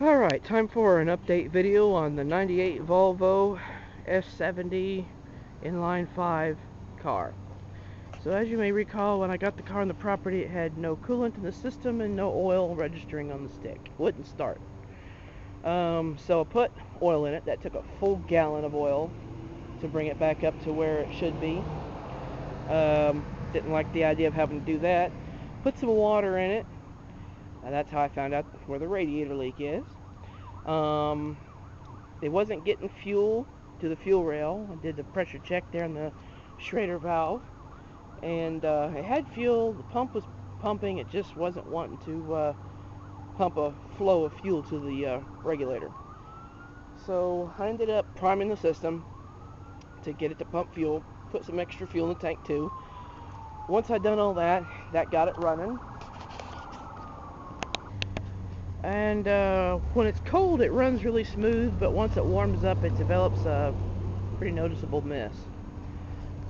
Alright, time for an update video on the 98 Volvo S70 inline 5 car. So as you may recall, when I got the car on the property, it had no coolant in the system and no oil registering on the stick. It wouldn't start. So I put oil in it. That took a full gallon of oil to bring it back up to where it should be. Didn't like the idea of having to do that. Put some water in it. That's how I found out where the radiator leak is. It wasn't getting fuel to the fuel rail. I did the pressure check there on the Schrader valve, and it had fuel. The pump was pumping. It just wasn't wanting to pump a flow of fuel to the regulator. So I ended up priming the system to get it to pump fuel. Put some extra fuel in the tank too. Once I'd done all that, that got it running. And when it's cold, it runs really smooth, but once it warms up, it develops a pretty noticeable mess.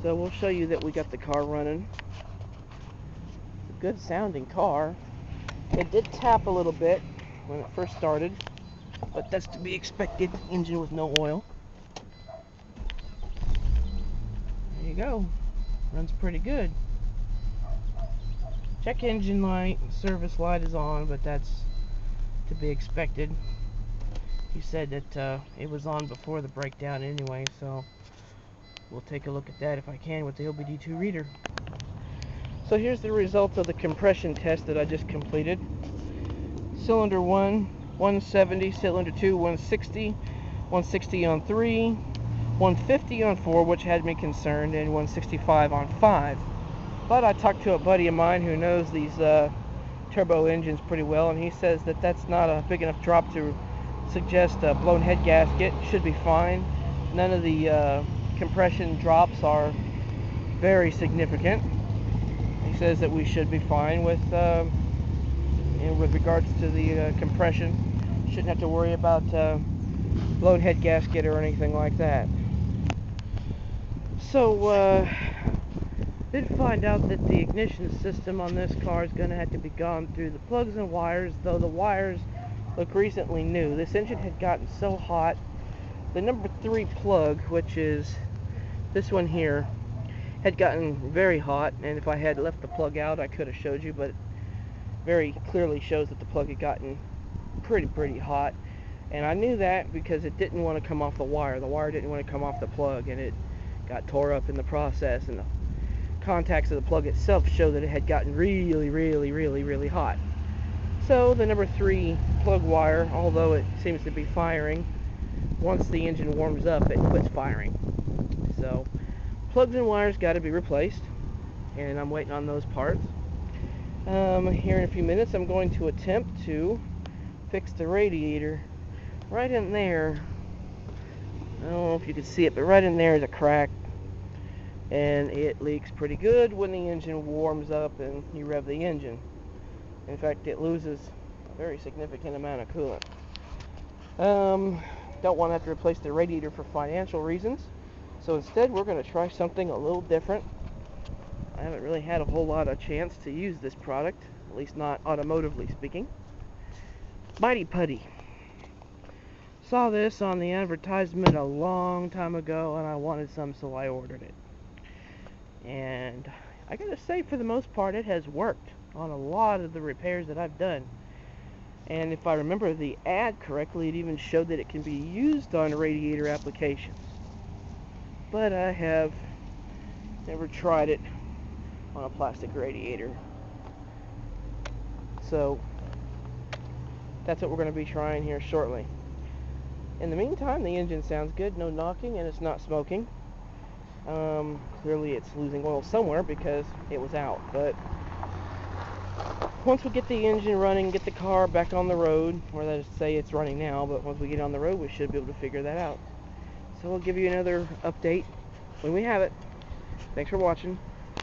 So we'll show you that we got the car running. It's a good sounding car. It did tap a little bit when it first started, but that's to be expected. Engine with no oil. There you go. Runs pretty good. Check engine light, service light is on, but that's to be expected. He said that it was on before the breakdown anyway, so we'll take a look at that if I can with the OBD2 reader. So here's the results of the compression test that I just completed. Cylinder 1, 170, cylinder 2, 160, 160 on 3, 150 on 4, which had me concerned, and 165 on 5. But I talked to a buddy of mine who knows these turbo engines pretty well, and he says that that's not a big enough drop to suggest a blown head gasket. Should be fine. None of the compression drops are very significant. He says that we should be fine with regards to the compression. Shouldn't have to worry about blown head gasket or anything like that. So did find out that the ignition system on this car is going to have to be gone through the plugs and wires, though the wires look recently new. This engine had gotten so hot. The number 3 plug, which is this one here, had gotten very hot, and if I had left the plug out I could have showed you, but it very clearly shows that the plug had gotten pretty hot, and I knew that because it didn't want to come off the wire. The wire didn't want to come off the plug, and it got tore up in the process, and the contacts of the plug itself show that it had gotten really hot. So the number 3 plug wire, although it seems to be firing, once the engine warms up it quits firing. So plugs and wires got to be replaced, and I'm waiting on those parts. Here in a few minutes I'm going to attempt to fix the radiator. Right in there, I don't know if you can see it, but right in there is a crack, and it leaks pretty good when the engine warms up and you rev the engine. In fact, it loses a very significant amount of coolant. Don't want to have to replace the radiator for financial reasons, so instead we're going to try something a little different. I haven't really had a whole lot of chance to use this product, at least not automotively speaking. Mighty Putty. Saw this on the advertisement a long time ago, and I wanted some, so I ordered it. And I gotta say, for the most part, it has worked on a lot of the repairs that I've done. And if I remember the ad correctly, it even showed that it can be used on radiator applications. But I have never tried it on a plastic radiator. So that's what we're going to be trying here shortly. In the meantime, the engine sounds good, no knocking, and it's not smoking. Clearly it's losing oil somewhere because it was out, but once we get the engine running, get the car back on the road, or let's say it's running now, but once we get on the road we should be able to figure that out. So we'll give you another update when we have it. Thanks for watching.